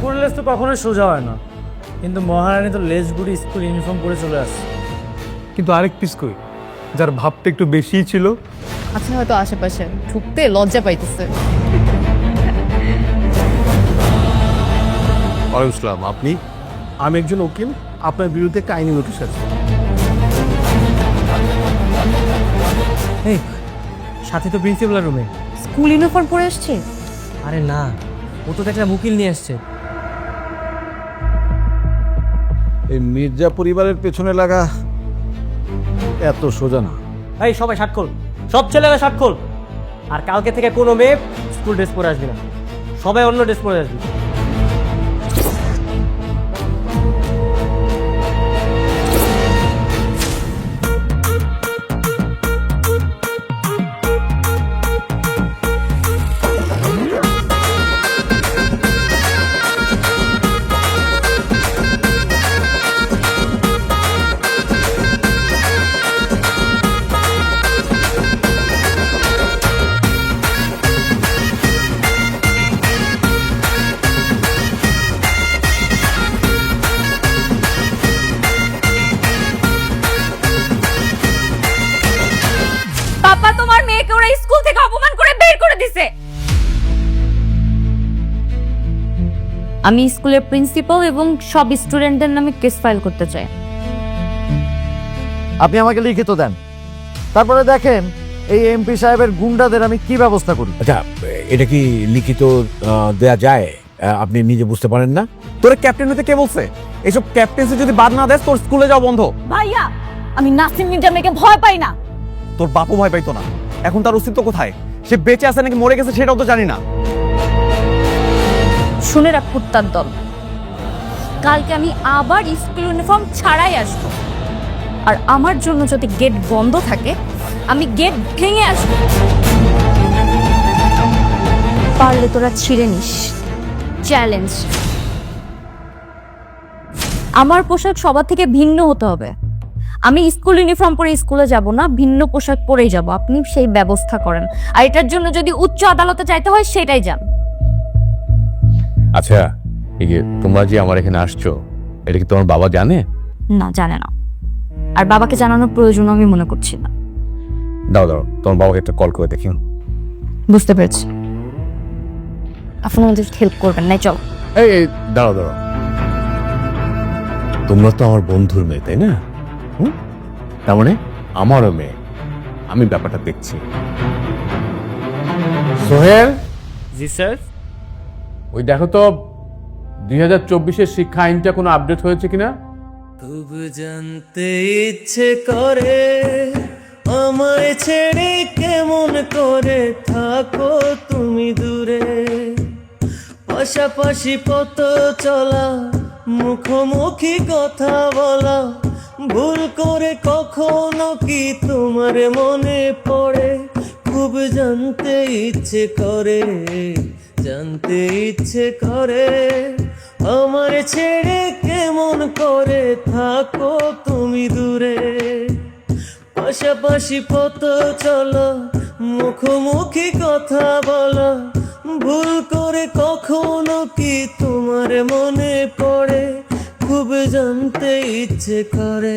কুকুরের লেজ তো কখনোই সোজা হয় না, কিন্তু মহারানী তো লেজ গুড়ি স্কুল ইউনিফর্ম পরে চলে আসছে। কিন্তু আরেক পিস কই, যার ভাবটা একটু বেশিই ছিল। আচ্ছা, হয়তো আশেপাশে ঢুকতে লজ্জা পাইতেছে। ওয়ালাইকুম আসসালাম। আপনি? আমি একজন উকিল, আপনার বিরুদ্ধে একটা আইনি নোটিশ আছে। এই সাথে তো প্রিন্সিপালের রুমে। স্কুল ইউনিফর্ম পরে আসছে? আরে না, ও তো দেখলাম উকিল নিয়ে আসছে। এই মির্জা পরিবারের পেছনে লাগা এত সোজা না। এই সবাই শার্ট খোল, সব ছেলেরা শার্ট খোল। আর কালকে থেকে কোনো মেয়ে স্কুল ড্রেস পরে আসবে না, সবাই অন্য ড্রেস পরে আসবে। পাপা, তোমার মেয়েকে ওরা স্কুল থেকে অপমান করে বের করে দিছে। আমি স্কুলের প্রিন্সিপাল এবং সব স্টুডেন্টদের নামে কেস ফাইল করতে চাই। আপনি আমাকে লিখিত দেন, তারপরে দেখেন এই এমপি সাহেবের গুন্ডাদের আমি কি ব্যবস্থা করি। আচ্ছা, এটা কি লিখিত দেয়া যায়? আপনি নিজে বুঝতে পারেন না? তোর ক্যাপ্টেন হতে কে বলছে? এইসব ক্যাপ্টেন্সি যদি বাদ না দেস তোর স্কুলে যাওয়া বন্ধ। ভাইয়া, আমি নাসিম মির্জা মেয়েকে ভয় পাই না। তোর বাপও ভয় পাইতো না, এখন তার অস্তিত্ব কোথায়? সে বেঁচে আছে নাকি মরে গেছে সেটাও তো জানি না। শুনে রাখ কুত্তার দল, কালকে আমি আবার স্কুল ইউনিফর্ম ছাড়াই আসবো। আর আমার জন্য যদি গেট বন্ধ থাকে, আমি গেট ভেঙে আসবো। পারলে তোরা ছিঁড়ে নিস। চ্যালেঞ্জ। আমার পোশাক সবার থেকে ভিন্ন হতে হবে। আমি স্কুল ইউনিফর্ম পরে স্কুলে যাব না, ভিন্ন পোশাক পরেই যাব। আপনি সেই ব্যবস্থা করেন। আর এটার জন্য যদি উচ্চ আদালতে যাইতে হয় সেটাই যান। আচ্ছা, এই যে তোমরা যে আমার এখানে আসছো, এটা কি তোমার বাবা জানে? না, জানে না। আর বাবাকে জানানোর প্রয়োজন আমি মনে করছি না। দাও দাও, তোমার বাবাকে একটা কল করে দেখি। বুঝতে পেরেছি, আপনি আমাদের হেল্প করবেন না। চল। এই এই, দাঁড়াও দাঁড়াও, তোমরা তো আমার বন্ধুর মেয়ে, তাই না? তার মানে আমারও মেয়ে। আমি ব্যাপারটা দেখছি। সোহেল, জি স্যার। ওই দেখো তো 2024-এর শিক্ষা আইনটা কোনো আপডেট হয়েছে কিনা। খুব জানতে ইচ্ছে করে আমায় ছেড়ে কেমন করে থাকো তুমি দূরে, পাশাপাশি পথ চলা, মুখোমুখি কথা বলা, ভুল করে কখনো কি তোমার মনে পড়ে? খুব জানতে ইচ্ছে করে, জানতে ইচ্ছে করে আমার ছেড়ে কেমন করে থাকো তুমি দূরে, পাশাপাশি পথ চলো, মুখোমুখি কথা বলো, ভুল করে কখনো কি তোমার মনে পড়ে? খুব জানতে ইচ্ছে করে।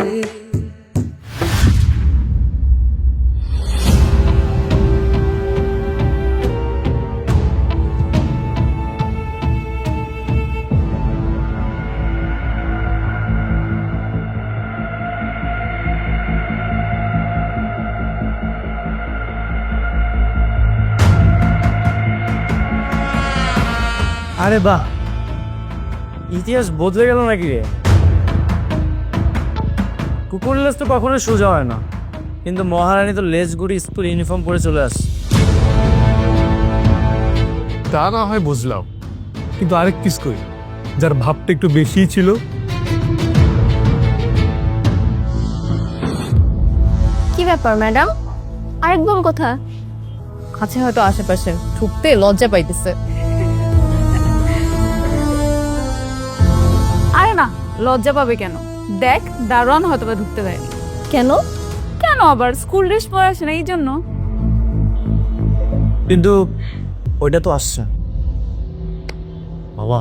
আরে বাহ, ইতিহাস বদলে গেল নাকি রে? কুকুরের লেজ তো কখনোই সোজা হয় না, কিন্তু মহারানী তো লেজ গুড়ি স্কুল ইউনিফর্ম পরে চলে আসছে। তা না হয় বুঝলাম, কিন্তু আরেক পিস কই, যার ভাবটা একটু বেশিই ছিল। কি ব্যাপার ম্যাডাম, আরেক বোন কোথা? আছে হয়তো আশেপাশে, ঢুকতে লজ্জা পাইতেছে। আরে না, লজ্জা পাবে কেন? দেখ, দারোয়ান হয়তো বা ঢুকতে দেয়নি। কেন? কেন আবার? স্কুল ড্রেস পরে আসে না এই জন্য। কিন্তু ওইটা তো আসছে। বাবা,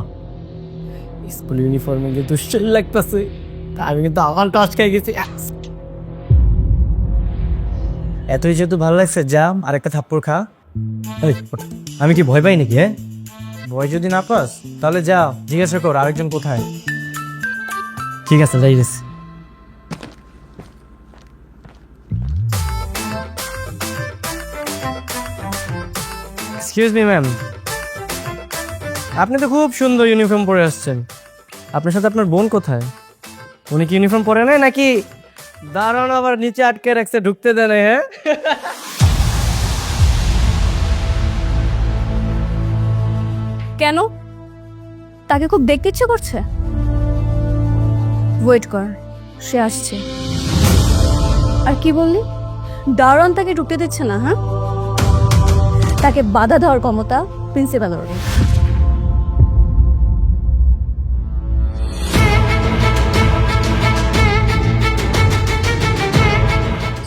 স্কুল ইউনিফর্মে গিয়ে দুশ্চল লাগতেছে, আমি কিন্তু আমার টস খাই গেছি। এতই যেহেতু ভালো লাগছে, যা আরেকটা থাপ্পড় খা। এই, ওঠ। আমি কি ভয় পাই নাকি? হ্যাঁ, ভয় যদি না পাস তাহলে যা জিজ্ঞাসা কর আরেকজন কোথায়। ঠিক আছে, যাই গেছি। এক্সকিউজ মি ম্যাম, আপনি তো খুব সুন্দর ইউনিফর্ম পরে আসছেন। আপনার সাথে আপনার বোন কোথায়? উনি কি ইউনিফর্ম পরে নাই নাকি দাঁড়ানো আবার নিচে আটকে রাখছে, ঢুকতে দেয় না? হ্যাঁ, কেন? তাকে খুব দেখতে ইচ্ছে করছে? ওয়েট কর, সে আসছে। আর কি বললি? দারোয়ান তাকে ঢুকতে দিচ্ছে না? হ্যাঁ, তাকে বাধা দেওয়ার ক্ষমতা প্রিন্সিপালের।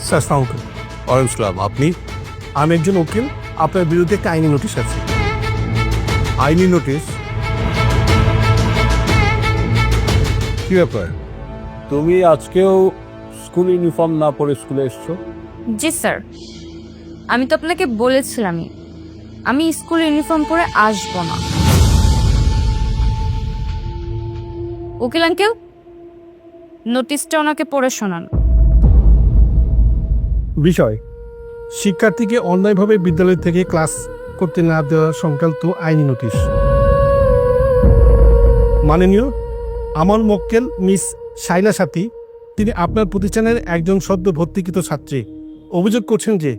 স্যার আসসালামু আলাইকুম। ওয়ালাইকুম আসসালাম। আপনি? আমি একজন উকিল, আপনার বিরুদ্ধে একটা আইনি নোটিশ আছে। আইনি নোটিশ? কি ব্যাপার, তুমি আজকেও স্কুল ইউনিফর্ম না পরে স্কুলে এসছো? জি স্যার, আমি তো আপনাকে বলেছিলামই আমি স্কুল ইউনিফর্ম পরে আসবো না। উকিল আঙ্কেল, নোটিশটা ওনাকে পড়ে শোনান। বিষয়, শিক্ষার্থীকে অন্যায়ভাবে বিদ্যালয় থেকে ক্লাস করতে না দেওয়া সংক্রান্ত আইনি নোটিশ। মাননীয়, আমার মক্কেল মিস শাইলা সাথী, তিনি আপনার প্রতিষ্ঠানের একজন সদ্য ভর্তিকৃত ছাত্রী। অভিযোগ করছেন যে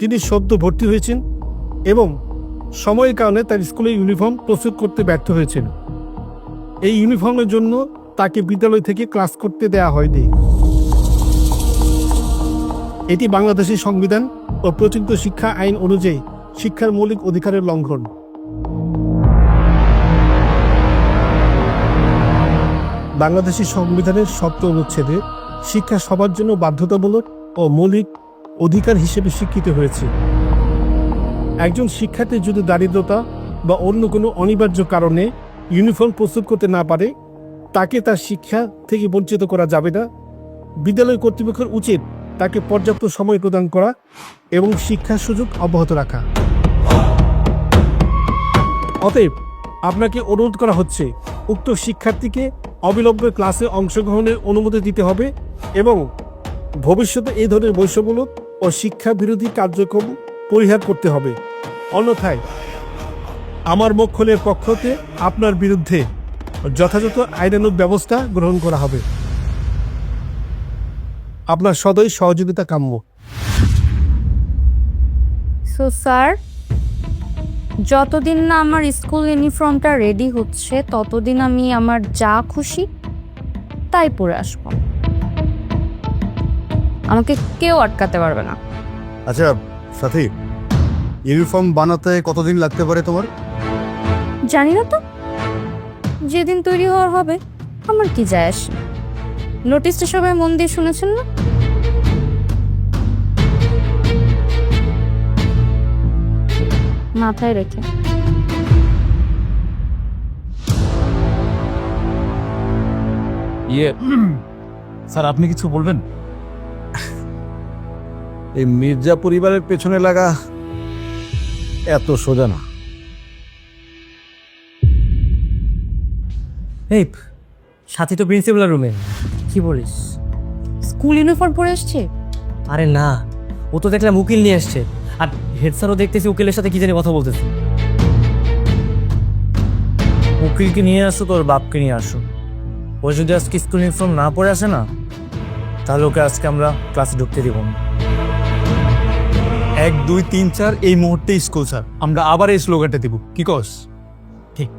তিনি সদ্য ভর্তি হয়েছেন এবং সময়ের কারণে তার স্কুলের ইউনিফর্ম প্রস্তুত করতে ব্যর্থ হয়েছেন। এই ইউনিফর্মের জন্য তাকে বিদ্যালয় থেকে ক্লাস করতে দেওয়া হয়নি। এটি বাংলাদেশের সংবিধান ও প্রচলিত শিক্ষা আইন অনুযায়ী শিক্ষার মৌলিক অধিকারের লঙ্ঘন। বাংলাদেশের সংবিধানের ৭০ অনুচ্ছেদে শিক্ষা সবার জন্য বাধ্যতামূলক ও মৌলিক অধিকার হিসেবে স্বীকৃত হয়েছে। একজন শিক্ষার্থী যদি দারিদ্রতা বা অন্য কোনো অনিবার্য কারণে ইউনিফর্ম প্রস্তুত করতে না পারে, তাকে তার শিক্ষা থেকে বঞ্চিত করা যাবে না। বিদ্যালয় কর্তৃপক্ষের উচিত তাকে পর্যাপ্ত সময় প্রদান করা এবং শিক্ষার সুযোগ অব্যাহত রাখা। অতএব আপনাকে অনুরোধ করা হচ্ছে উক্ত শিক্ষার্থীকে অবিলম্বে ক্লাসে অংশগ্রহণের অনুমতি দিতে হবে এবং ভবিষ্যতে এই ধরনের বৈষম্যমূলক ও শিক্ষা বিরোধী কার্যক্রম পরিহার করতে হবে। অন্যথায় আমার মক্কেলের পক্ষ হতে আপনার বিরুদ্ধে যথাযথ আইনানুগ ব্যবস্থা গ্রহণ করা হবে। আপনার সদয় সহযোগিতা কাম্য। সো স্যার, যতদিন না আমার স্কুল ইউনিফর্মটা রেডি হচ্ছে ততদিন আমি আমার যা খুশি তাই পরে আসবো। আমাকে কেউ আটকাতে পারবে না। আচ্ছা সাথী, ইউনিফর্ম বানাতে কতদিন লাগতে পারে তোমার? জানি না তো, যেদিন তৈরি হওয়ার হবে আমার কি যায় আসে। নোটিশটা সবাই মন দিয়ে শুনেছেন না? মাথায় রেখে। স্যার, আপনি কিছু বলবেন? এই মির্জা পরিবারের পেছনে লাগা এত সোজা না। এই সাথী তো প্রিন্সিপালের রুমে, কি বলিস? স্কুল ইউনিফর্ম পরে আসছে? আরে না, ও তো দেখলাম উকিল নিয়ে আসছে, আর হেড স্যারও দেখতেছি উকিলের সাথে কি জানি কথা বলতেছে। উকিলকে নিয়ে আসো, তোর বাপকে নিয়ে আসো। ও যদি আজকে স্কুল ইউনিফর্ম না পরে আসে না, তাহলে ওকে আজকে আমরা ক্লাসে ঢুকতে দিব না। 1, 2, 3, 4 এই মুহূর্তে স্কুল স্যার। আমরা আবার এই স্লোগানটা দিব, কি কস? ঠিক।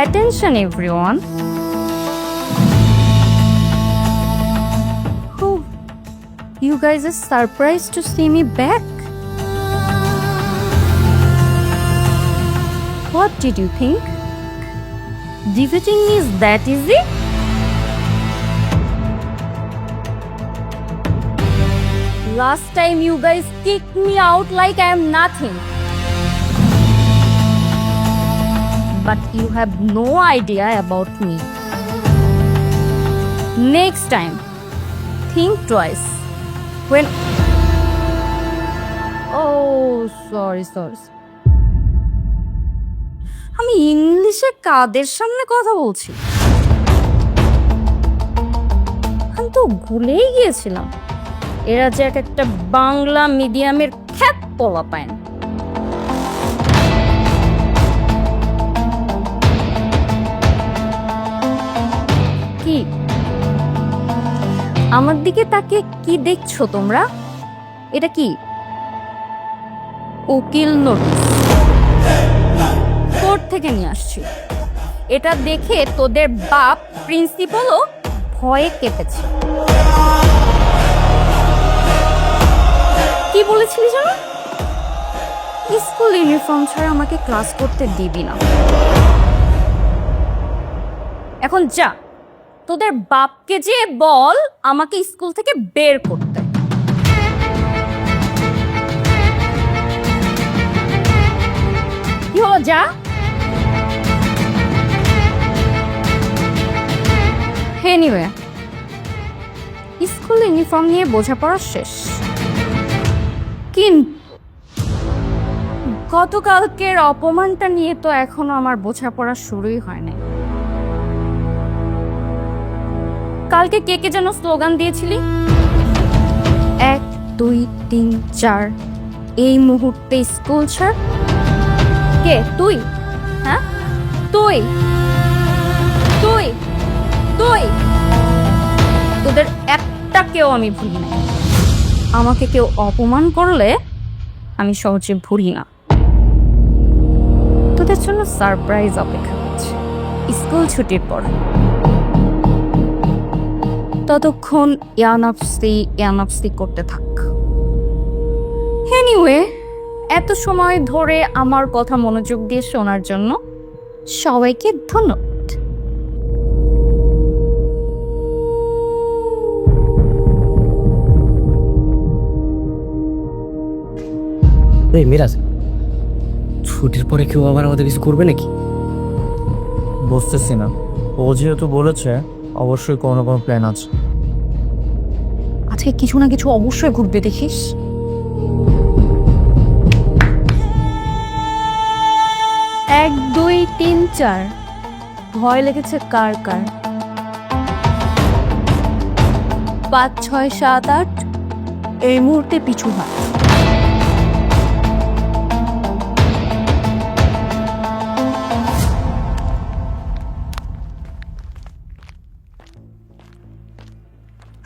Attention everyone. You guys are surprised to see me back? What did you think? Defeating me is that easy? Last time you guys kicked me out like I am nothing. But you have no idea about me. Next time, think twice. When... Oh, sorry. আমি ইংলিশে কাদের সামনে কথা বলছি? আমি তো ভুলেই গিয়েছিলাম এরা যে একটা বাংলা মিডিয়ামের খ্যাত পোলা পায় না। কি আমার দিকে তাকে কি দেখছো তোমরা? এটা কি উকিল নোটিশ কোর্ট থেকে নিয়ে আসছি। এটা দেখে তোদের বাপ প্রিন্সিপালও ভয়ে কেঁপেছে। কি বলেছিলি জানো? স্কুল ইউনিফর্ম ছাড়া আমাকে ক্লাস করতে দিবি না। এখন যা তোদের বাপকে যে বল আমাকে স্কুল থেকে বের করতে। কি হলো যা। এনিওয়ে স্কুল ইউনিফর্ম নিয়ে বোঝাপড়া শেষ, কিন্তু গতকালকের অপমানটা নিয়ে তো এখনো আমার বোঝাপড়া শুরুই হয় নাই। কালকে কে কে যেন স্লোগান দিয়েছিলি? 1 2 3 4 এই মুহূর্তে স্কুল ছাড়। কে তুই? হ্যাঁ তুই তুই তুই তোদের একটাকেও আমি ভুলি না। আমাকে কেউ অপমান করলে আমি সহজে ভুলি না। তোদের জন্য সারপ্রাইজ অপেক্ষা করছে স্কুল ছুটির পর। ততক্ষণ ইয়ানাফসি করতে থাক। এনিওয়ে এত সময় ধরে আমার কথা মনোযোগ দিয়ে শোনার জন্য সবাইকে ধন্যবাদ। এই মিরাজ, ছুটির পরে কেউ আবার আমাদের কিছু করবে নাকি? বুঝতেছি না। ও যেহেতু বলেছে অবশ্যই কোনো না কোনো প্ল্যান আছে। আজকে কিছু না কিছু অবশ্যই ঘুরবে দেখিস। 1 2 3 4 ভয় লেগেছে কার কার? 5 6 7 8 এই মুহূর্তে পিছু হাট।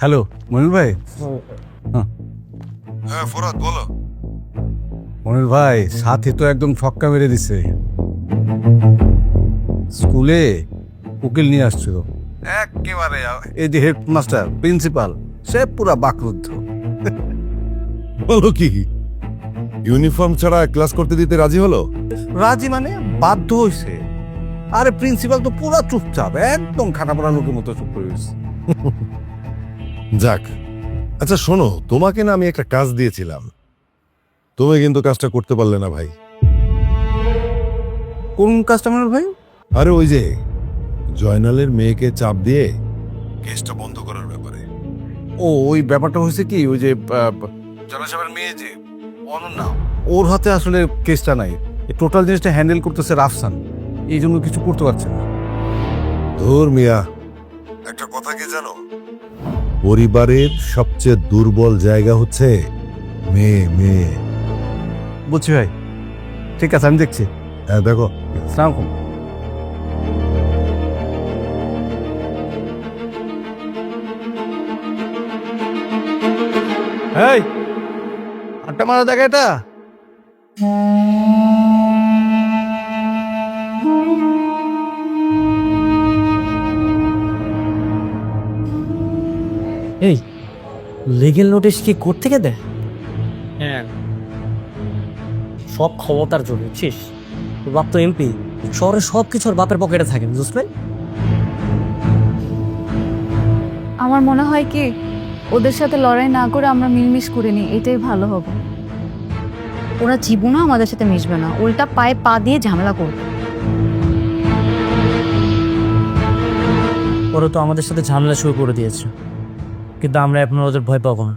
হ্যালো মনির ভাই। হ্যাঁ ফরাদ বলো। মনির ভাই সাথী তো একদম ছক্কা মেরে দিছে। স্কুলে উকিল নিয়ে আসছিল, একেবারে এই যে হেডমাস্টার প্রিন্সিপাল সে পুরা বাকরুদ্ধ। বলো কি, ইউনিফর্ম ছাড়া ক্লাস করতে দিতে রাজি হলো? রাজি মানে বাধ্য হয়েছে। আরে প্রিন্সিপাল তো পুরা চুপচাপ, একদম খানা পড়া লোকের মতো চুপ করে গেছে। যাক, আচ্ছা শোনো, তোমাকে না আমি একটা কাজ দিয়েছিলাম, তুমি কিন্তু কাজটা করতে পারলে না ভাই। কোন কাস্টমার ভাই? আরে ওই যে জয়নালের মেয়েকে চাপ দিয়ে কেসটা বন্ধ করার ব্যাপারে। ও ওই ব্যাপারটা হয়েছে কি, ওই যে জয়নাল সাহেবের মেয়ে যে অনন্যা, ওর হাতে আসলে কেসটা নাই। টোটাল জিনিসটা হ্যান্ডেল করতেছে রাফসান, এই জন্য কিছু করতে পারছে না। ধুর মিয়া, একটা কথা কি জানো, পরিবারের সবচেয়ে দুর্বল জায়গা হচ্ছে মেয়ে। মেয়ে বুঝছি ভাই, ঠিক আছে আমি দেখছি। হ্যাঁ দেখো। আসসালামু আলাইকুম। এই আটটা মারা দেখা এটা। এই লিগেল নোটিশ কি কোর্ট থেকে দেয়? হ্যাঁ, সব ক্ষমতার জন্য, বুঝছিস? তোর বাপ তো এমপি, শহরে সব কিছু ওর বাপের পকেটে থাকে, বুঝলেন? আমার মনে হয় কি ওদের সাথে লড়াই না করে আমরা মিলমিশ করে নিই, এটাই ভালো হবে। ওরা জীবনও আমাদের সাথে মিশবে না, উল্টা পায়ে পা দিয়ে ঝামেলা করবে। ওরা তো আমাদের সাথে ঝামেলা শুরু করে দিয়েছে, কিন্তু আমরা এখন ওদের ভয় পাবো না।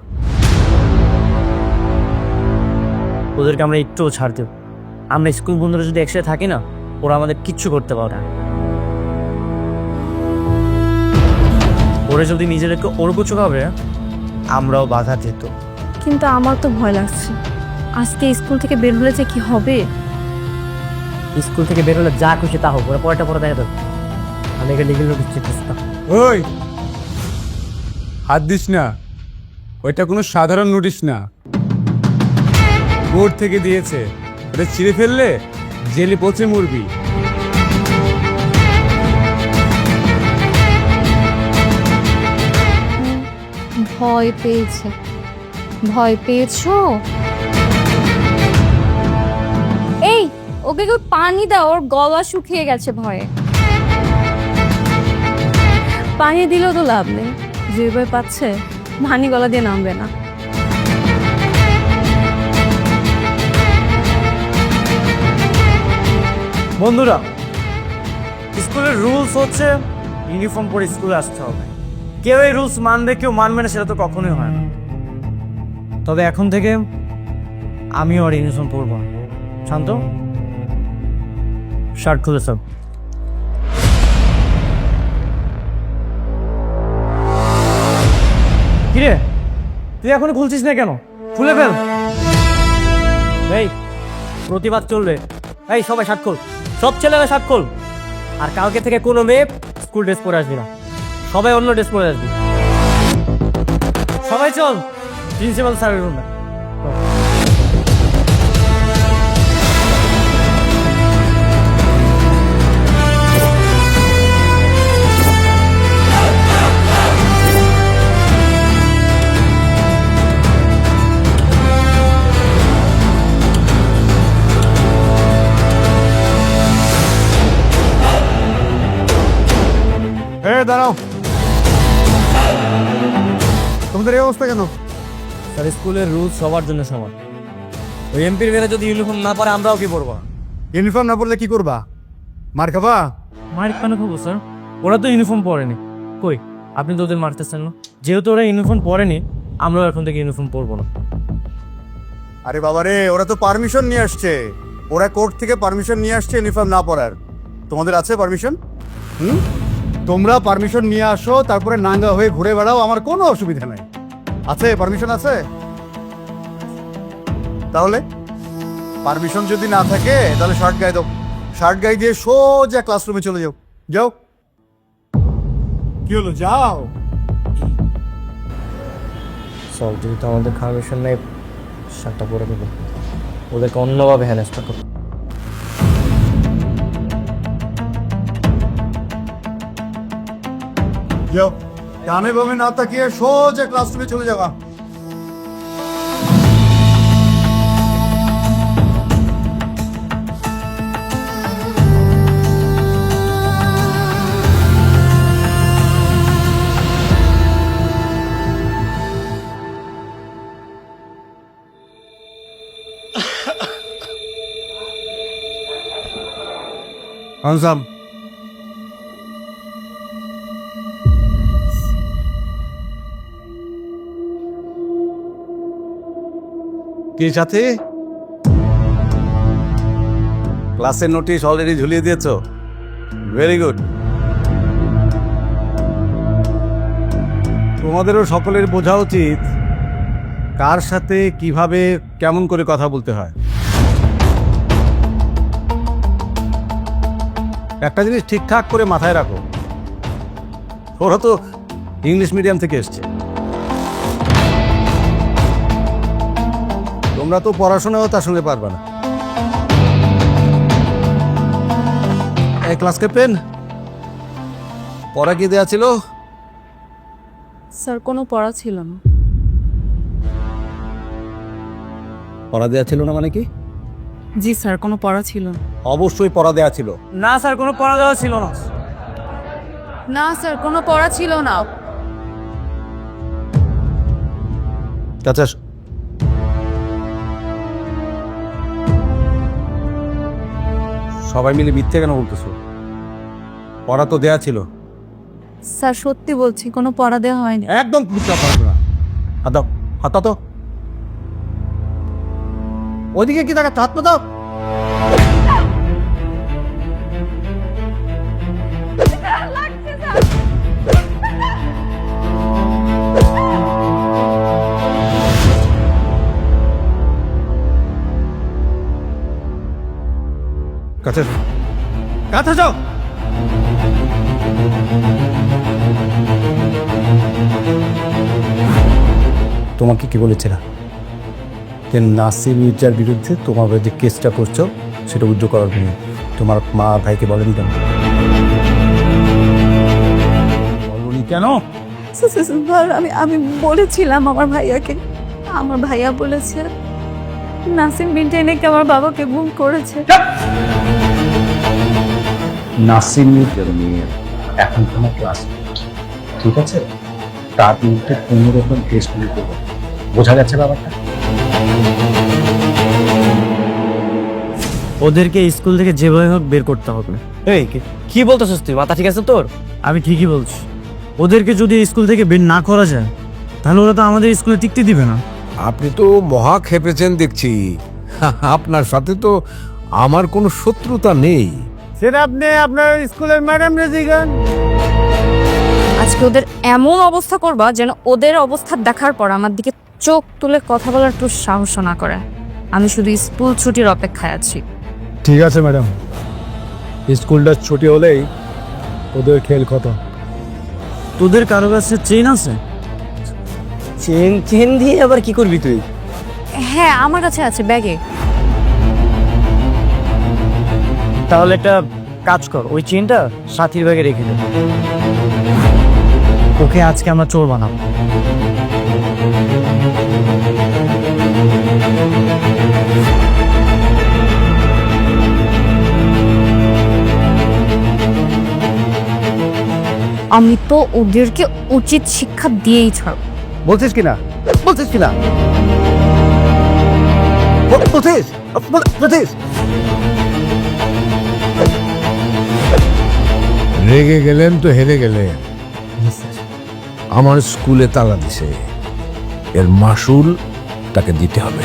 ওদেরকে আমরা একটুও ছাড় দেব। আমরা স্কুল বন্ধুরা যদি একসাথে থাকি না, ওরা আমাদের কিচ্ছু করতে পারে না। ওরা যদি নিজেদেরকে ওরকম হবে, আমরাও বাধা দিত। কিন্তু আমার তো ভয় লাগছে, আজকে স্কুল থেকে বের হলে যে কি হবে। স্কুল থেকে বের হলে যা খুশি তা হোক, ওরা পরে দেখা দেবে। আমি এখানে লিগেল নোটিশ চেক করতাম। ওই হাত দিস না, ওইটা কোনো সাধারণ নোটিশ না, কোর্ট থেকে দিয়েছে। ওটা ছিঁড়ে ফেললে জেলে পচে মরবি। ভয় পেয়েছে, ভয় পেয়েছো? এই ওকে কেউ পানি দাও, ওর গলা শুকিয়ে গেছে ভয়ে। পানি দিলেও তো লাভ নেই, যে ভয় পাচ্ছে পানি গলা দিয়ে নামবে না। বন্ধুরা, স্কুলের রুলস হচ্ছে ইউনিফর্ম পরে স্কুলে আসতে হবে। কেউ এই রুলস মানবে, কেউ মানবে না, সেটা তো কখনোই হয় না। তবে এখন থেকে আমিও আর ইউনিফর্ম পরবো না। শান্ত, শার্ট খুলে সব। কিরে, তুই এখনো খুলছিস না কেন? খুলে ফেল। এই প্রতিবাদ চলবে। এই সবাই শার্ট খোল, সব ছেলেরা শার্ট খোল। আর কালকে থেকে কোনো মেয়ে স্কুল ড্রেস পরে আসবি না, সবাই অন্য ড্রেস পরে আসবি। সবাই চল প্রিন্সিপাল স্যারের রুমে। দাঁড়াও, তোমাদের এই অবস্থা কেন? স্যার, স্কুলের রুলস সবার জন্য সমান। ওই এমপির মেয়েরা যদি ইউনিফর্ম না পরে আমরাও কি পরবো? ইউনিফর্ম না পরলে কি করবা? মার খাবা? মার কেন খাবো স্যার? ওরা তো ইউনিফর্ম পরেনি। কই, আপনি তো ওদের মারতেছেন না? যেহেতু ওরা ইউনিফর্ম পরেনি, আমরাও এখন থেকে ইউনিফর্ম পরবো না। আরে বাবারে, ওরা তো পারমিশন নিয়ে আসছে, ওরা কোর্ট থেকে পারমিশন নিয়ে আসছে ইউনিফর্ম না পরার। তোমাদের আছে পারমিশন? তোমরা পারমিশন নিয়ে আসো, তারপরে নাঙ্গা হয়ে ঘুরে বেড়াও, আমার কোনো অসুবিধা নাই। আছে পারমিশন আছে? তাহলে পারমিশন যদি না থাকে তাহলে শার্ট গায়ে দাও, শার্ট গায়ে দিয়ে সোজা ক্লাসরুমে চলে যাও। যাও। কি হলো, যাও। সব যেহেতু আমাদের পারমিশন নেই, শার্টটা পরে দেবো। ওদেরকে অন্যভাবে হ্যারাসমেন্ট করবো। যাও, ডানে বামে না তাকিয়ে সোজা ক্লাসরুমে চলে যাবা। আনসাম, কি সাথে ক্লাসের নোটিশ অলরেডি ঝুলিয়ে দিয়েছো? Very good. তোমাদেরও সকলের বোঝা উচিত কার সাথে কিভাবে কেমন করে কথা বলতে হয়। একটা জিনিস ঠিকঠাক করে মাথায় রাখো, ওরা তো ইংলিশ মিডিয়াম থেকে এসছে, তোমরা তো পড়াশোনাও তার সঙ্গে পারবে না। এই ক্লাস ক্যাপ্টেন, পড়া কি দেওয়া ছিল? স্যার কোনো পড়া ছিল না। পড়া দেওয়া ছিল না মানে কি? জি স্যার, কোনো পড়া ছিল না। অবশ্যই পড়া দেওয়া ছিল। না স্যার, কোনো পড়া দেওয়া ছিল না। না স্যার, কোনো পড়া ছিল না। আচ্ছা, সবাই মিলে মিথ্যে কেন বলতেছো? পড়া তো দেয়া ছিল। স্যার সত্যি বলছি, কোনো পড়া দেওয়া হয়নি। একদম মিথ্যা পারবে না। হাত দাও, হাত দাও তো। ওইদিকে কি তাকে হাত দাও। কাছে কাছে যাও। তোমাকে কি বলেছিলাম যে নাসির মির্জার বিরুদ্ধে তোমার যে কেসটা করছো সেটা উইথড্র করার জন্য? তোমার মা ভাইকে বলেনি কেন? বলনি কেন? স্যার আমি বলেছিলাম আমার ভাইয়াকে। আমার ভাইয়া বলেছে নাসিম বিনটা নাকি আমার বাবাকে গুম করেছে। নাসির মির্জার মেয়ে এখন তোমার ক্লাস, ঠিক আছে? তার বিরুদ্ধে কোনো রকম কেস করে দেবো। বোঝা গেছে ব্যাপারটা? ওদেরকে স্কুল থেকে যেভাবে হোক বের করতে হবে। এই কি বলতেছিস তুই? মাথা ঠিক আছে তোর? আমি ঠিকই বলছি। ওদেরকে যদি স্কুল থেকে বের না করা যায় তাহলে ওরা তো আমাদের স্কুলে টিকতে দিবে না। আপনি তো মহা খেপেছেন দেখছি। আপনার সাথে তো আমার কোনো শত্রুতা নেই। সেটা আপনি আপনার স্কুলের ম্যাডাম রেজিগান। আজকে ওদের এমন অবস্থা করবা যেন ওদের অবস্থা দেখার পর আমার দিকে চোখ তুলে কথা বলার একটু সাহস না করে। আমি শুধু স্কুল ছুটির অপেক্ষায় আছি। ঠিক আছে ম্যাডাম, স্কুলটা ছুটি হলেই ওদের খেল খতম। তোদের কারো কাছে চেন আছে? চেন দিয়ে আবার কি করবি তুই? হ্যাঁ, আমার কাছে আছে ব্যাগে। তাহলে একটা কাজ কর, ওই চেনটা সাথীর ব্যাগে রেখে দে। ওকে আজকে আমরা চোর বানাবো। আমি তো ওদেরকে উচিত শিক্ষা দিয়েই ছাড়ব। বলছিস কিনা? বলছিস কিনা? বলছিস? রেগে গেলেন তো হেরে গেলেন। আমার স্কুলে তালা দিছে, এর মাসুল তাকে দিতে হবে।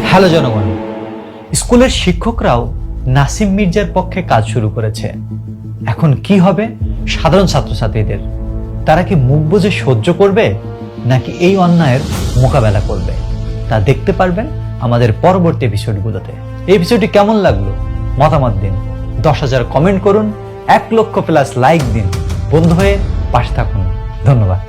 হ্যালো জনগণ, স্কুলের শিক্ষকরাও নাসিম মির্জার পক্ষে কাজ শুরু করেছে। এখন কি হবে সাধারণ ছাত্রছাত্রীদের? তারা কি মুখ বুজে সহ্য করবে নাকি এই অন্যায়ের মোকাবেলা করবে? তা দেখতে পারবেন আমাদের পরবর্তী এপিসোডগুলোতে। এই এপিসোডটি কেমন লাগলো মতামত দিন, 10,000 কমেন্ট করুন, 1 লক্ষ+ লাইক দিন, বন্ধু হয়ে পাশে থাকুন। ধন্যবাদ।